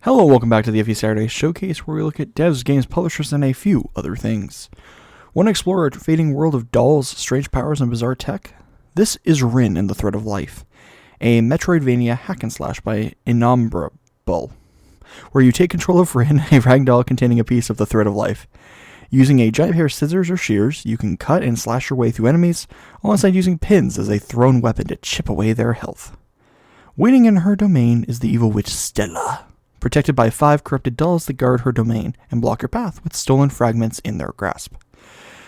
Hello, welcome back to the FE Saturday Showcase, where we look at devs, games, publishers, and a few other things. Want to explore a fading world of dolls, strange powers, and bizarre tech? This is Rin in the Thread of Life, a Metroidvania hack and slash by Innombrable, where you take control of Rin, a ragdoll containing a piece of the Thread of Life. Using a giant pair of scissors or shears, you can cut and slash your way through enemies, alongside using pins as a thrown weapon to chip away their health. Waiting in her domain is the evil Witch Stella, protected by 5 corrupted dolls that guard her domain and block her path with stolen fragments in their grasp.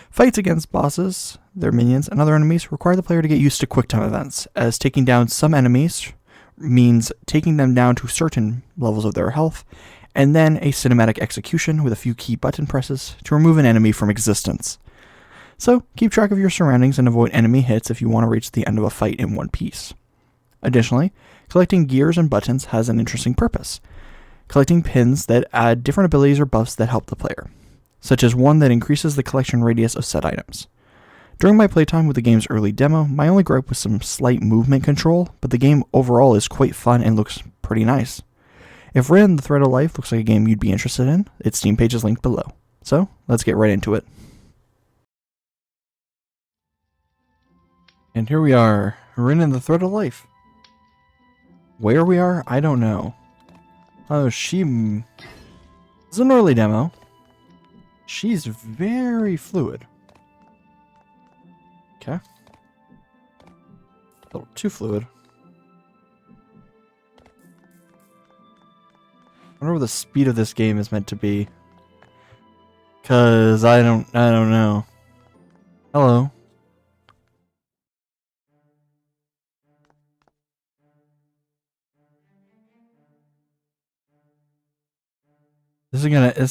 Fights against bosses, their minions, and other enemies require the player to get used to quick-time events, as taking down some enemies means taking them down to certain levels of their health, and then a cinematic execution with a few key button presses to remove an enemy from existence. So, keep track of your surroundings and avoid enemy hits if you want to reach the end of a fight in one piece. Additionally, collecting gears and buttons has an interesting purpose. Collecting pins that add different abilities or buffs that help the player, such as one that increases the collection radius of said items. During my playtime with the game's early demo, my only gripe was some slight movement control, but the game overall is quite fun and looks pretty nice. If Rin, the Thread of Life looks like a game you'd be interested in, its Steam page is linked below. So, let's get right into it. And here we are, Rin and the Thread of Life. Where we are, I don't know. Oh, it's an early demo. She's very fluid. Okay. A little too fluid. I wonder what the speed of this game is meant to be. Cause I don't know. Hello. This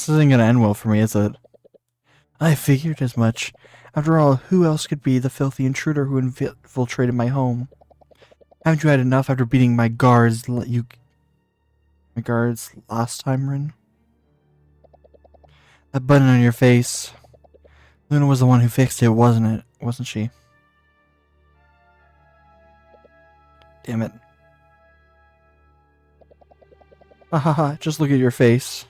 isn't gonna end well for me, is it? I figured as much. After all, who else could be the filthy intruder who infiltrated my home? Haven't you had enough after beating my guards last time, Rin? That button on your face. Luna was the one who fixed it, wasn't she? Damn it. Hahaha, just look at your face.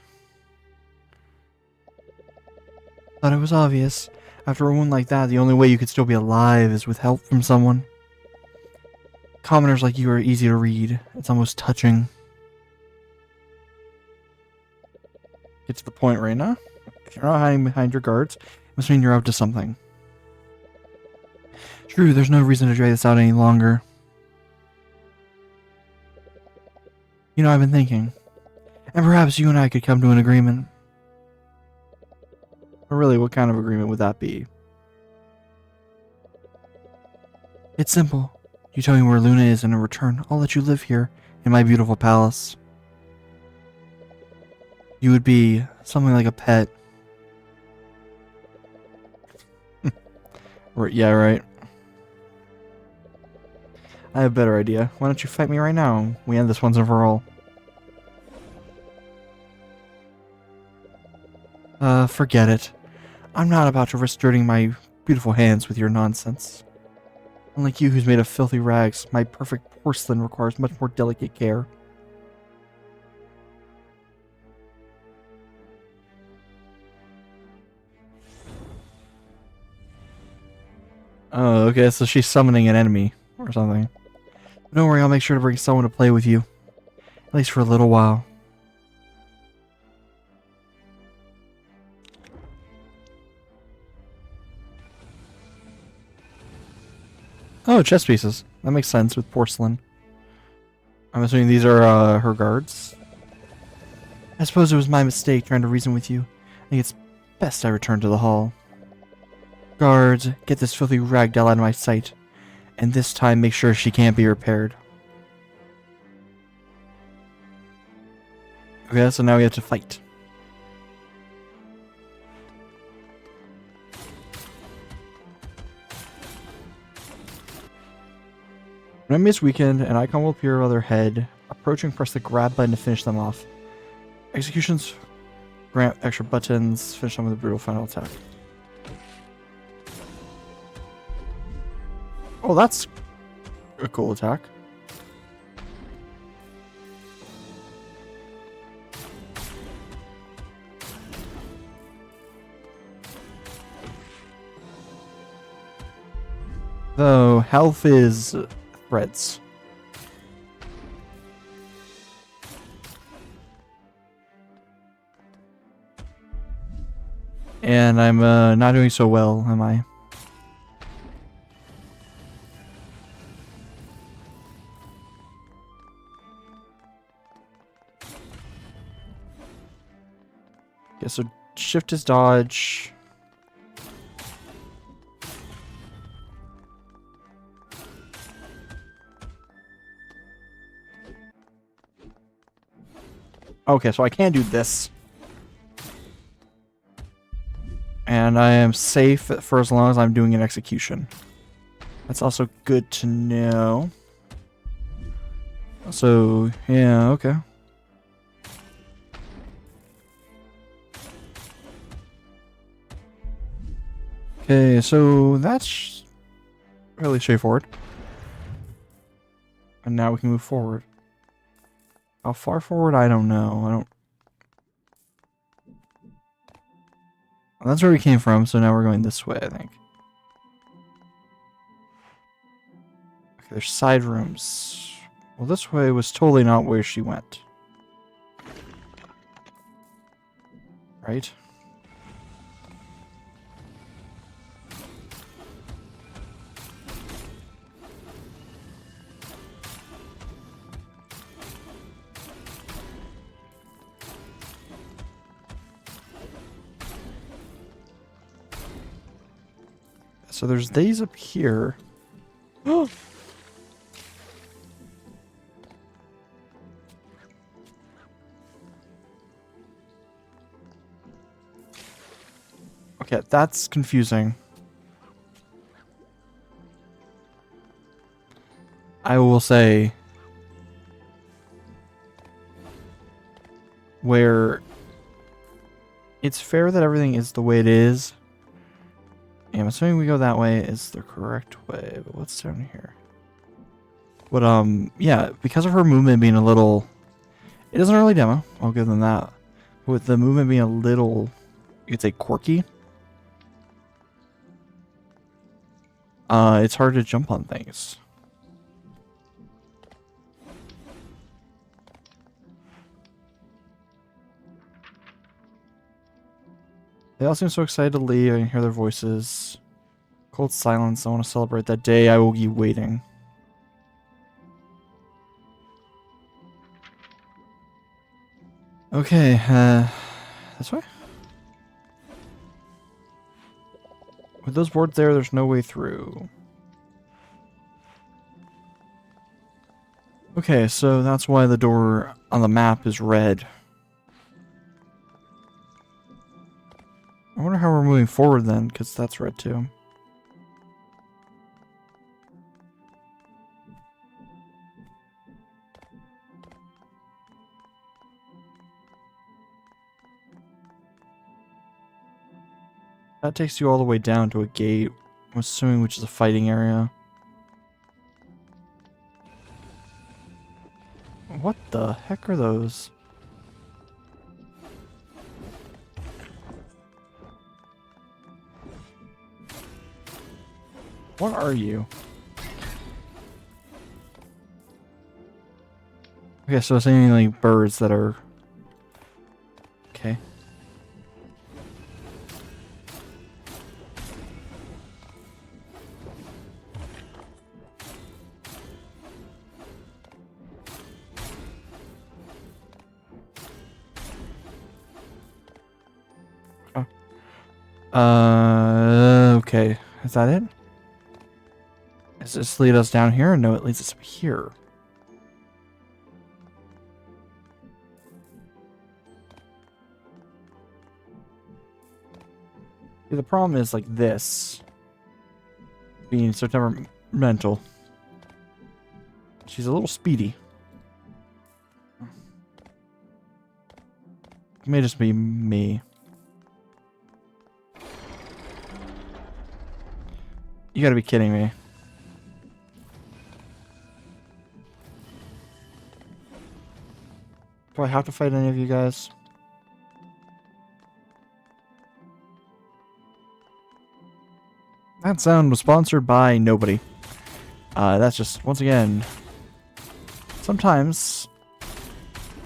Thought it was obvious. After a wound like that, the only way you could still be alive is with help from someone. Commoners like you are easy to read. It's almost touching. Get to the point, Reina. If you're not hiding behind your guards, it must mean you're up to something. True, there's no reason to drag this out any longer. You know, I've been thinking. And perhaps you and I could come to an agreement. But really, what kind of agreement would that be? It's simple. You tell me where Luna is, and in return, I'll let you live here, in my beautiful palace. You would be something like a pet. Yeah, right. I have a better idea. Why don't you fight me right now? We end this once and for all. Forget it. I'm not about to risk dirtying my beautiful hands with your nonsense. Unlike you who's made of filthy rags, my perfect porcelain requires much more delicate care. Oh, okay, so she's summoning an enemy or something. Don't worry, I'll make sure to bring someone to play with you. At least for a little while. Oh, chess pieces. That makes sense with porcelain. I'm assuming these are her guards. I suppose it was my mistake trying to reason with you. I think it's best I return to the hall. Guards, get this filthy ragdoll out of my sight. And this time make sure she can't be repaired. Okay, so now we have to fight. When enemies weakened, an icon will appear above their head. Approaching, press the grab button to finish them off. Executions grant extra buttons. Finish them with a brutal final attack. Oh, that's a cool attack. Though health is threads. And I'm not doing so well, am I? Okay, so shift is dodge. Okay, so I can do this. And I am safe for as long as I'm doing an execution. That's also good to know. So, yeah, okay. Okay, so that's really straightforward. And now we can move forward. How far forward? I don't know. Well, that's where we came from, so now we're going this way, I think. Okay, there's side rooms. Well, this way was totally not where she went. Right? So there's these up here. Oh! Okay, that's confusing. I will say where it's fair that everything is the way it is. Yeah, I'm assuming we go that way is the correct way, but what's down here? But yeah, because of her movement being a little, it doesn't really demo, I'll give them that. With the movement being a little, you could say quirky, it's hard to jump on things. They all seem so excited to leave. I can hear their voices. Cold silence. I want to celebrate that day. I will be waiting. Okay, this way? With those boards there, there's no way through. Okay, so that's why the door on the map is red. I wonder how we're moving forward then, because that's red too. That takes you all the way down to a gate, I'm assuming, which is a fighting area. What the heck are those? What are you? Okay, so it's seemingly birds that are... Okay. Okay. Is that it? Does this lead us down here? No, it leads us up here. See, the problem is like this. Being so temperamental. She's a little speedy. It may just be me. You gotta be kidding me. Do I have to fight any of you guys? That sound was sponsored by nobody. That's just, once again, sometimes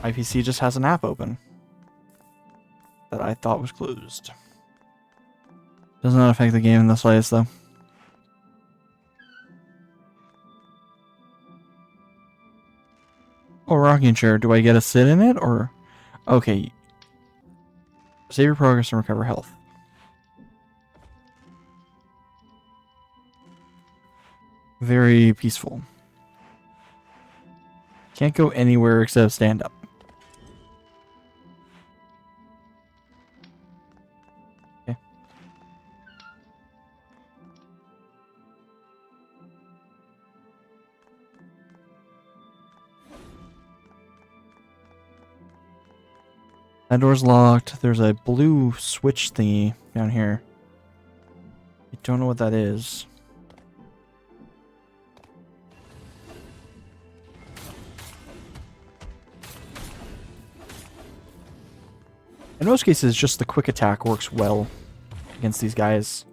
my PC just has an app open that I thought was closed. Does not affect the game in the slightest, though. Oh, rocking chair. Do I get a sit in it, or... Okay. Save your progress and recover health. Very peaceful. Can't go anywhere except stand up. Okay. That door's locked. There's a blue switch thingy down here. I don't know what that is. In most cases, just the quick attack works well against these guys.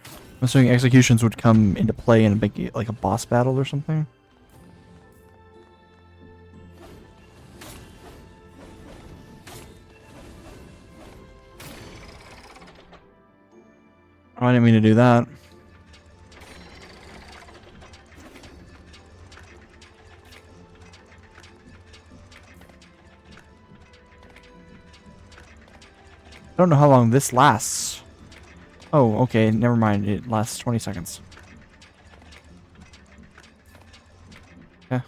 I'm assuming executions would come into play and make it like a boss battle or something. Oh, I didn't mean to do that. I don't know how long this lasts. Oh, okay, never mind. It lasts 20 seconds. Okay.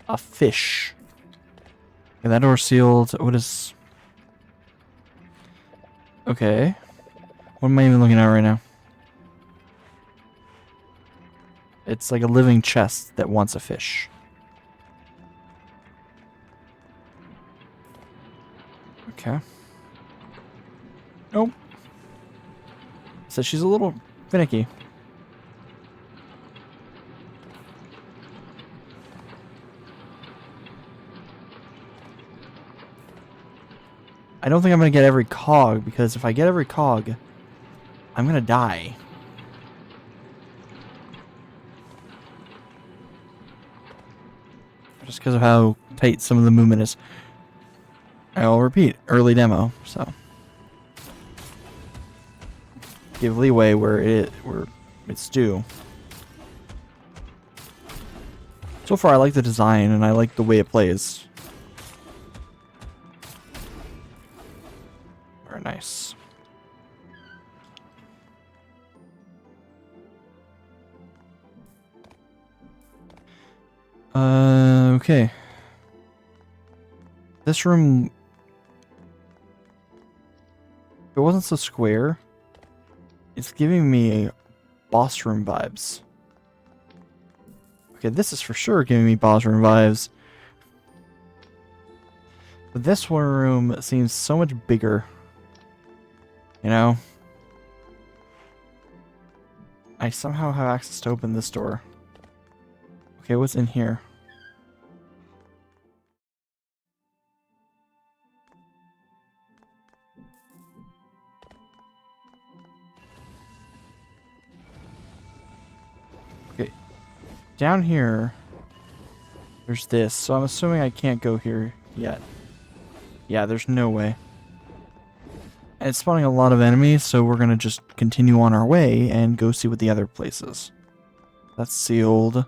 A fish. Okay, that door's sealed. What is... Okay. What am I even looking at right now? It's like a living chest that wants a fish. Okay. Nope. So she's a little finicky. I don't think I'm going to get every cog, because if I get every cog, I'm going to die. Just because of how tight some of the movement is. I'll repeat, early demo, so give leeway where it's due. So far, I like the design and I like the way it plays. Very nice. Okay. This room... If it wasn't so square, it's giving me boss room vibes. Okay, this is for sure giving me boss room vibes. But this one room seems so much bigger. You know? I somehow have access to open this door. Okay, what's in here? Okay. Down here, there's this. So I'm assuming I can't go here yet. Yeah, there's no way. And it's spawning a lot of enemies, so we're going to just continue on our way and go see what the other place is. That's sealed.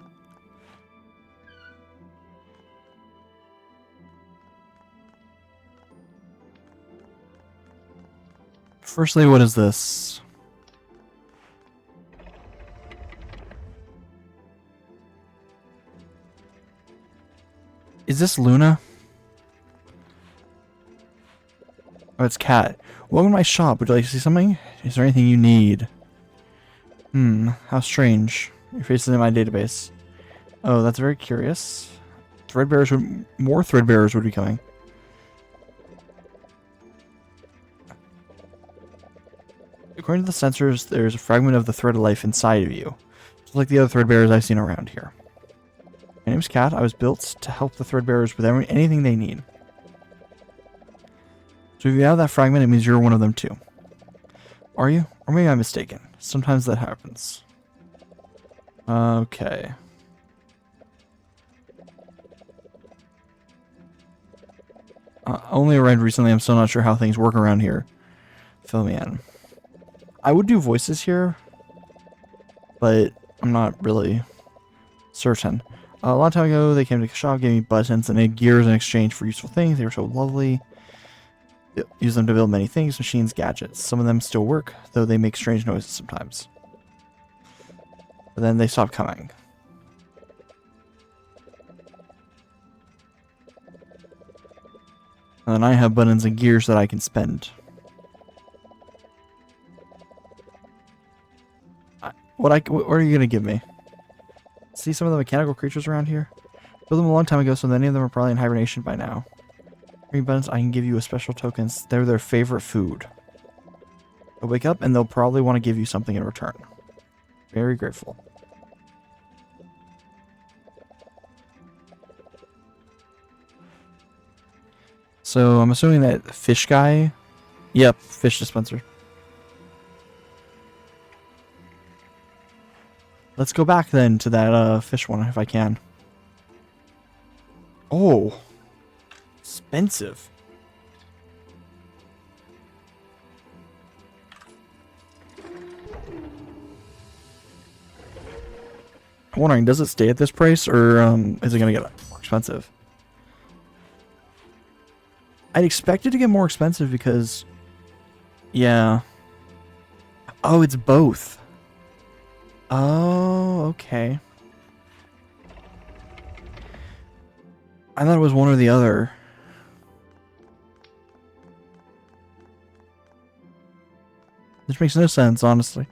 Firstly, what is this? Is this Luna? Oh, it's Cat. Welcome to my shop. Would you like to see something? Is there anything you need? How strange. Your face is in my database. Oh, that's very curious. More threadbearers would be coming. According to the sensors, there's a fragment of the thread of life inside of you. Just like the other threadbearers I've seen around here. My name's Kat. I was built to help the threadbearers with anything they need. So if you have that fragment, it means you're one of them too. Are you? Or maybe I'm mistaken. Sometimes that happens. Okay. Only arrived recently. I'm still not sure how things work around here. Fill me in. I would do voices here, but I'm not really certain. A long time ago, they came to the shop, gave me buttons and made gears in exchange for useful things. They were so lovely. Use them to build many things, machines, gadgets. Some of them still work, though they make strange noises sometimes. But then they stopped coming. And then I have buttons and gears that I can spend. What are you gonna give me? See some of the mechanical creatures around here? Built them a long time ago, so many of them are probably in hibernation by now. Green buttons, I can give you a special tokens. They're their favorite food. They'll wake up and they'll probably want to give you something in return. Very grateful. So I'm assuming that fish guy. Yep, fish dispenser. Let's go back then to that fish one if I can. Oh, expensive. I'm wondering, does it stay at this price or is it gonna get more expensive? I'd expect it to get more expensive because, yeah. Oh, it's both. Oh, okay. I thought it was one or the other. Which makes no sense, honestly.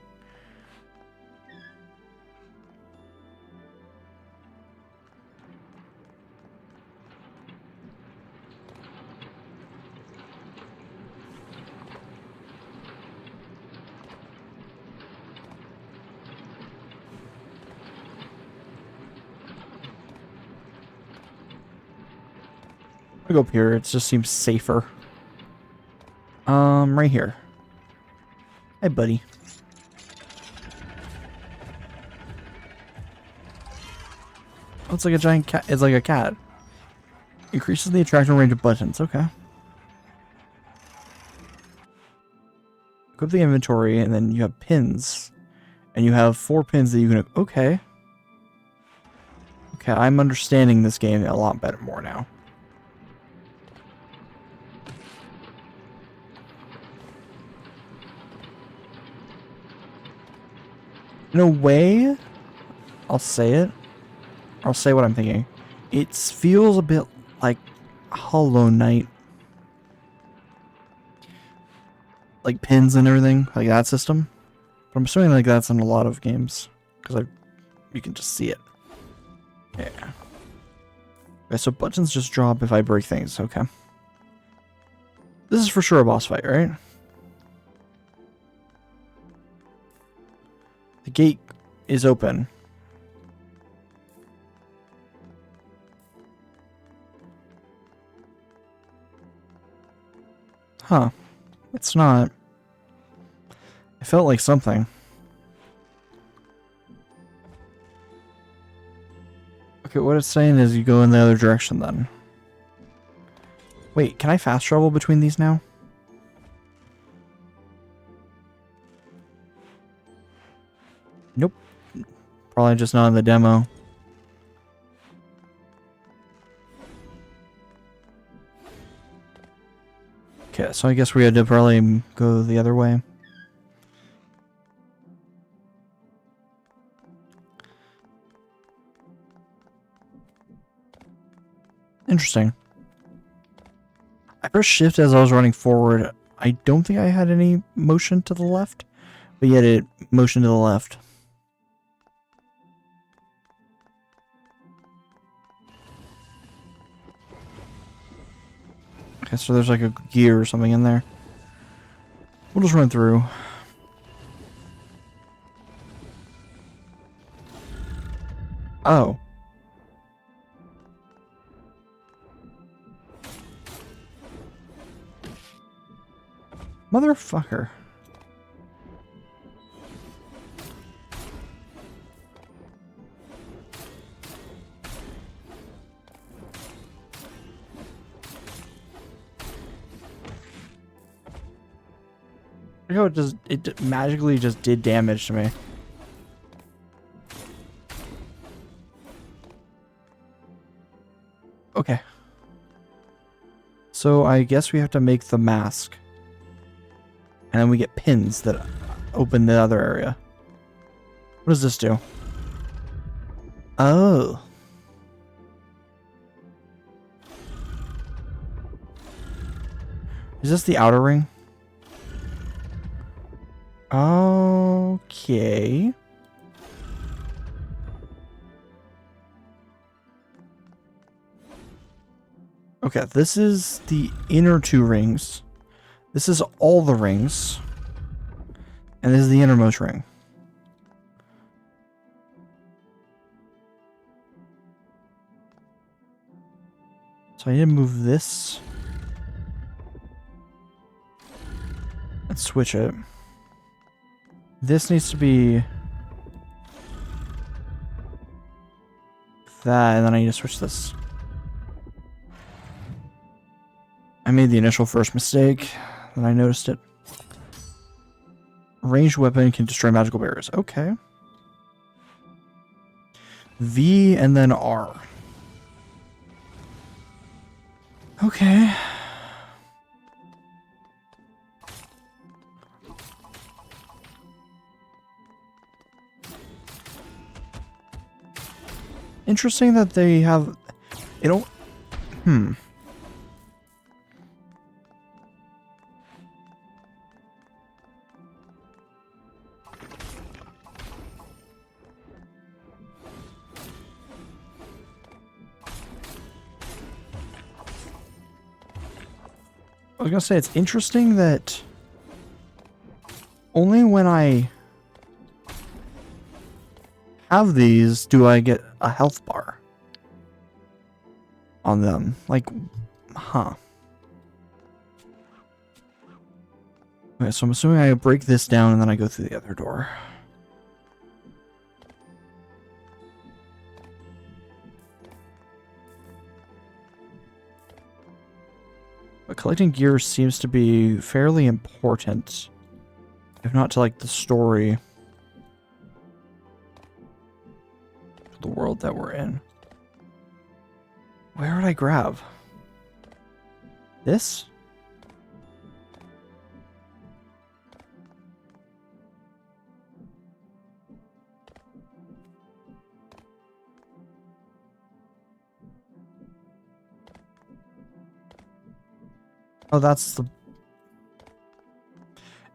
I'll go up here. It just seems safer. Right here. Hey, buddy. Oh, it's like a giant cat. It's like a cat. Increases the attraction range of buttons. Okay. Equip the inventory, and then you have pins. And you have 4 pins that you can... Okay. Okay, I'm understanding this game a lot better more now. In a way, I'll say it. I'll say what I'm thinking. It feels a bit like Hollow Knight. Like pins and everything, like that system. But I'm assuming like that's in a lot of games. Because you can just see it. Yeah. Okay, so buttons just drop if I break things, okay. This is for sure a boss fight, right? The gate is open. Huh. It's not. It felt like something. Okay, what it's saying is you go in the other direction then. Wait, can I fast travel between these now? Nope. Probably just not in the demo. Okay, so I guess we had to probably go the other way. Interesting. I pressed shift as I was running forward. I don't think I had any motion to the left, but yet it motioned to the left. Okay, so there's like a gear or something in there. We'll just run through. Oh. Motherfucker. Look how it magically just did damage to me. Okay. So I guess we have to make the mask. And then we get pins that open the other area. What does this do? Oh. Is this the outer ring? Okay. Okay, this is the inner two rings. This is all the rings. And this is the innermost ring. So I need to move this. And switch it. This needs to be that, and then I need to switch this. I made the initial first mistake, then I noticed it. Ranged weapon can destroy magical barriers. Okay. V and then R. Okay. Interesting that they have... They don't... I was gonna say, it's interesting that only when I have these do I get a health bar on them. Like, huh. Okay, so I'm assuming I break this down and then I go through the other door. But collecting gear seems to be fairly important. If not to, like, the story. The world that we're in. Where would I grab? This? Oh, that's the...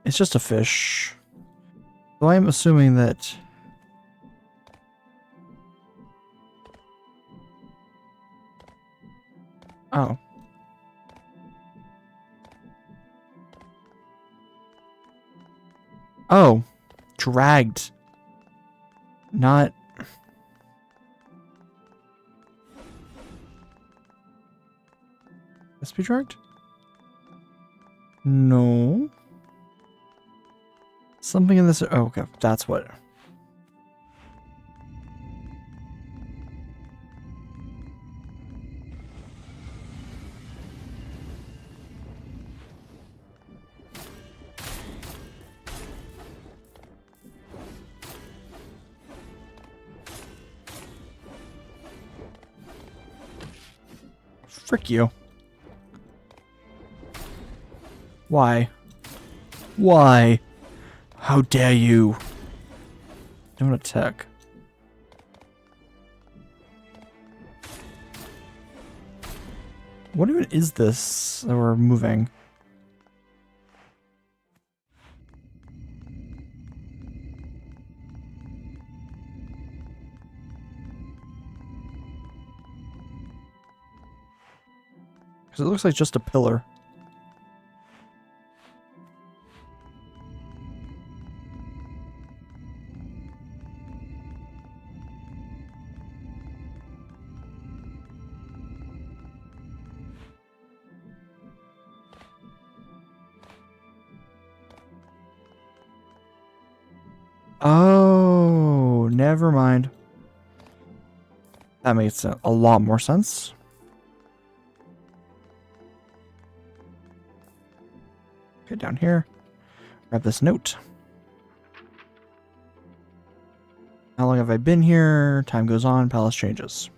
It's just a fish. So I'm assuming that... Oh. Oh. Dragged. Not... This be dragged? No. Something in this... Oh, okay. That's what... Frick you. Why? Why? How dare you? Don't attack. What even is this that we're moving? Because it looks like just a pillar. Oh, never mind. That makes a lot more sense. Okay, down here. Grab this note. How long have I been here? Time goes on, palace changes.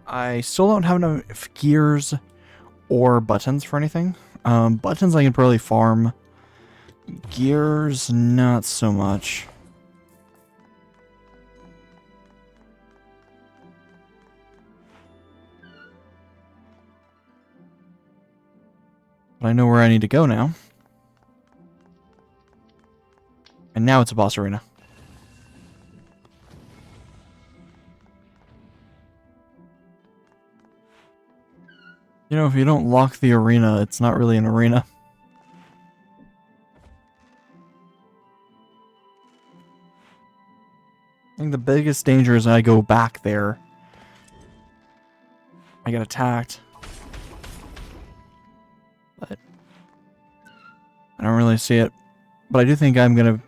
I still don't have enough gears or buttons for anything. Buttons I can probably farm. Gears, not so much. But I know where I need to go now. And now it's a boss arena. You know, if you don't lock the arena, it's not really an arena. I think the biggest danger is I go back there. I get attacked. But I don't really see it. But I do think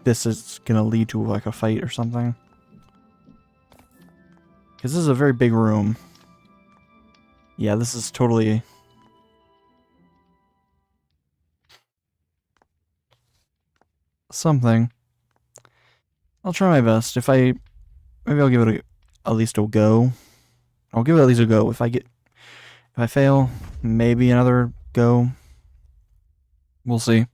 this is gonna lead to like a fight or something. Because this is a very big room. Yeah, this is totally... something. I'll try my best. Maybe I'll give it at least a go. I'll give it at least a go. If I fail, maybe another go. We'll see.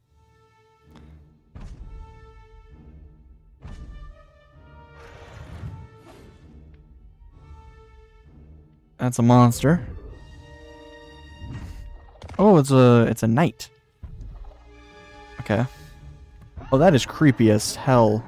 That's a monster. Oh, it's a knight. Okay. Oh, that is creepy as hell.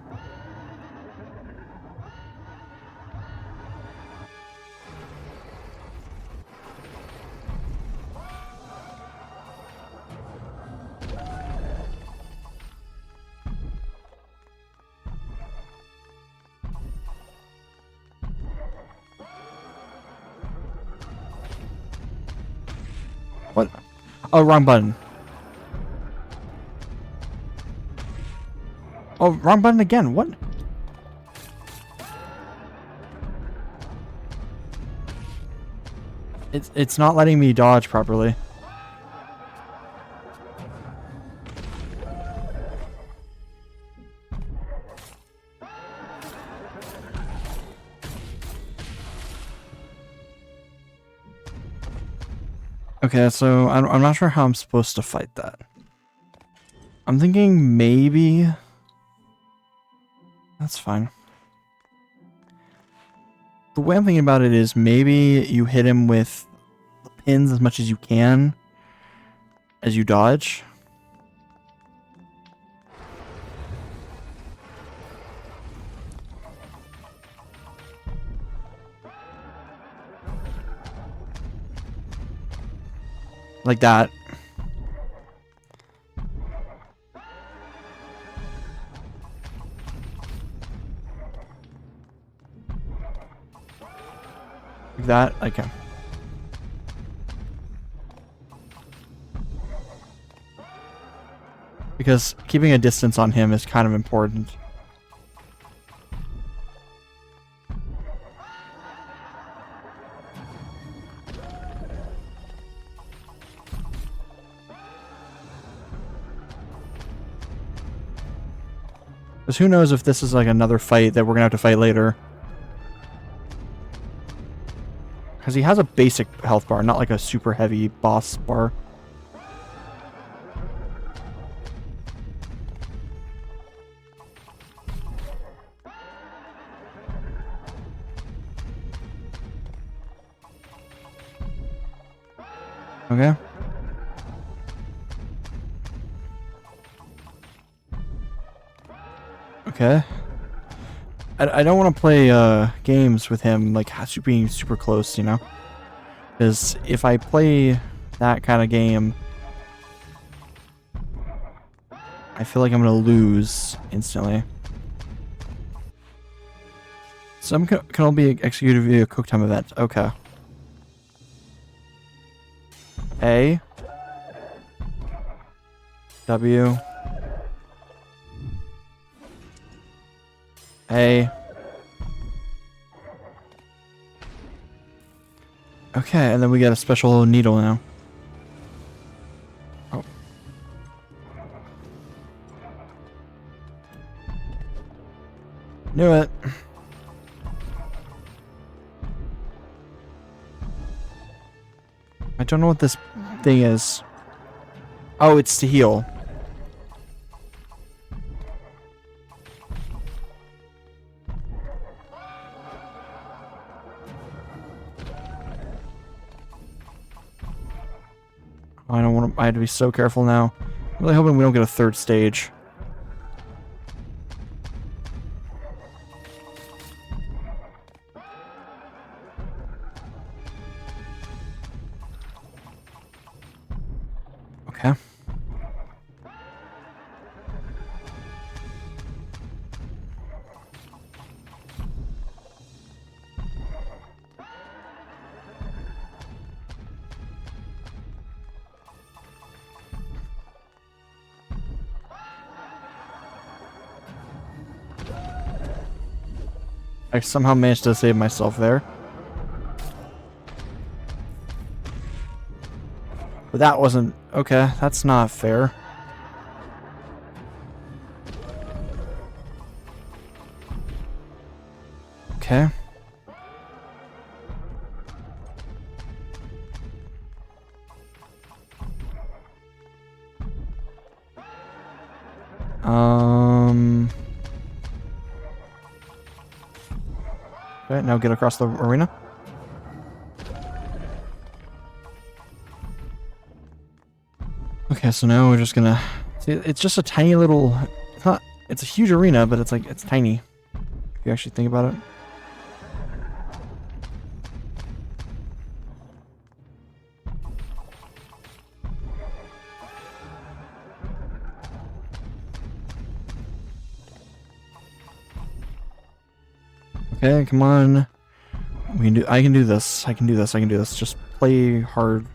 What? Oh, wrong button. Oh, wrong button again. What? It's not letting me dodge properly. Okay, so I'm not sure how I'm supposed to fight that. I'm thinking maybe... That's fine. The way I'm thinking about it is maybe you hit him with the pins as much as you can as you dodge. Like that. Like that. Okay. Because keeping a distance on him is kind of important. Because who knows if this is like another fight that we're gonna have to fight later. Because he has a basic health bar, not like a super heavy boss bar. Okay. Okay. I don't want to play games with him like being super close, you know? Because if I play that kind of game, I feel like I'm going to lose instantly. Some can all be executed via quick time event. Okay. A. W. A. Okay, and then we get a special needle now. Oh. Knew it. I don't know what this thing is. Oh, it's to heal. I don't want to. I have to be so careful now. I'm really hoping we don't get a third stage. Okay. I somehow managed to save myself there. But that wasn't... Okay, that's not fair. Okay. Okay, now get across the arena. Okay, so now we're just gonna... See, it's just a tiny little... It's not... It's a huge arena, but it's like... It's tiny. If you actually think about it. Okay, come on. We can do... I can do this. I can do this. I can do this. Just play hard.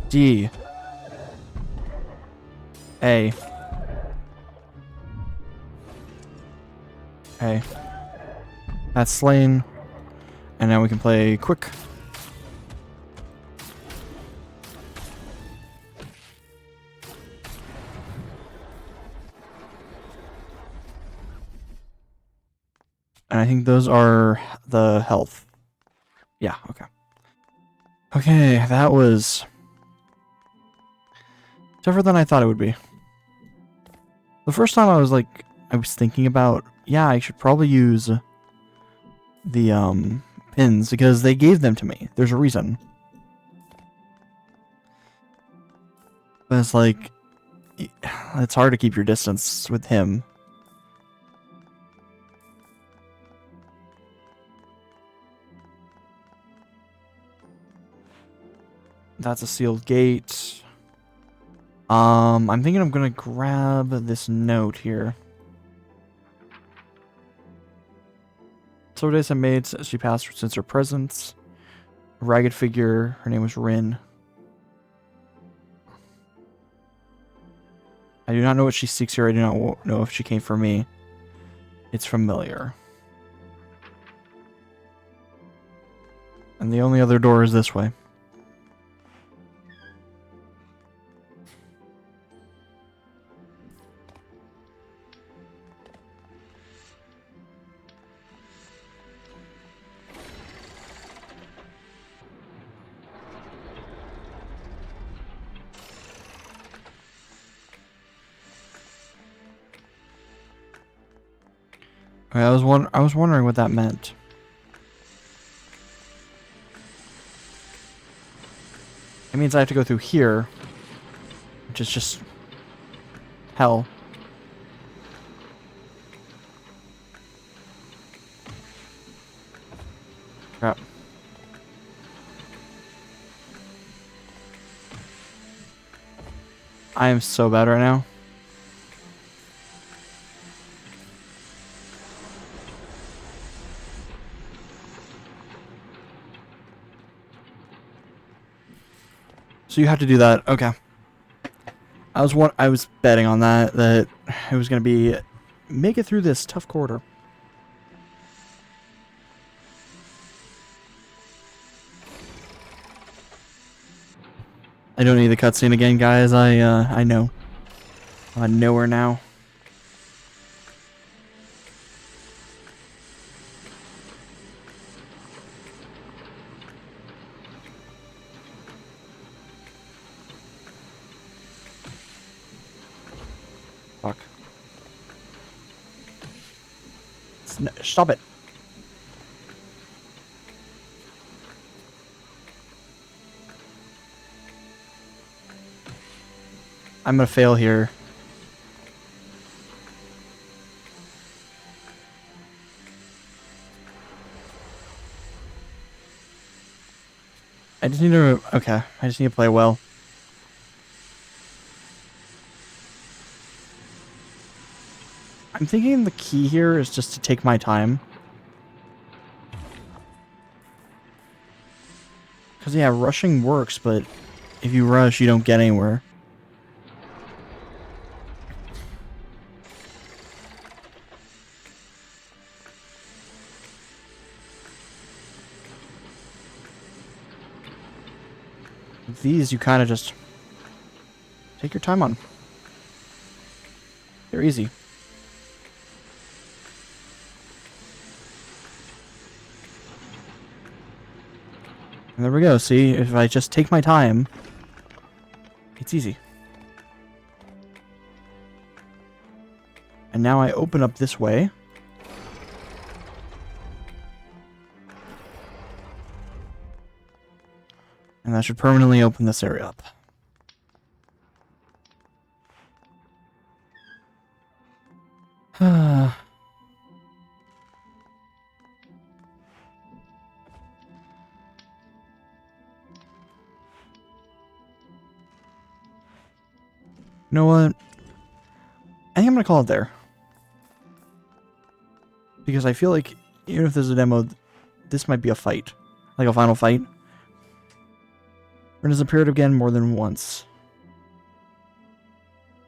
D. A. A. That's slain. And now we can play quick. And I think those are the health. Yeah, okay. Okay, that was tougher than I thought it would be. The first time I was thinking about, yeah, I should probably use the pins because they gave them to me. There's a reason. But it's like, it's hard to keep your distance with him. That's a sealed gate. I'm thinking I'm gonna grab this note here. So days I made since she passed since her presence. A ragged figure. Her name was Rin. I do not know what she seeks here. I do not know if she came for me. It's familiar. And the only other door is this way. I was wondering what that meant. It means I have to go through here, which is just hell. Crap. I am so bad right now. So you have to do that. Okay. I was betting on that it was gonna be make it through this tough corridor. I don't need the cutscene again, guys. I know. I know her now. Fuck. Stop it. I'm gonna fail here. I just need to... Okay, I just need to play well. I'm thinking the key here is just to take my time. Because, yeah, rushing works, but if you rush, you don't get anywhere. With these, you kind of just take your time on. They're easy. And there we go. See, if I just take my time, it's easy. And now I open up this way. And that should permanently open this area up. You know what? I think I'm gonna call it there. Because I feel like, even if there's a demo, this might be a fight. Like a final fight. Rin has appeared again more than once.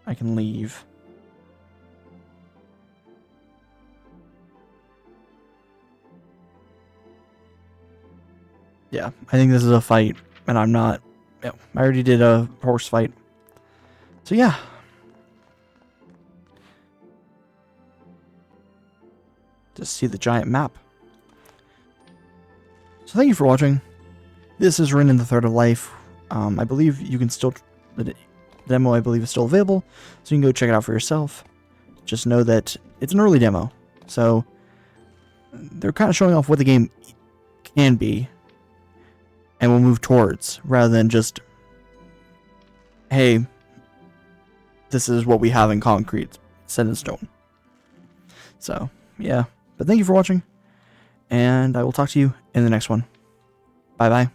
I can leave. Yeah, I think this is a fight, and I'm not... Yeah, I already did a horse fight. So yeah. Just see the giant map. So thank you for watching. This is Rin in the Thread of Life. I believe you can still... The demo, I believe, is still available, so you can go check it out for yourself. Just know that it's an early demo, so they're kind of showing off what the game can be, and will move towards, rather than just, hey, this is what we have in concrete, set in stone. So, yeah. But thank you for watching, and I will talk to you in the next one. Bye-bye.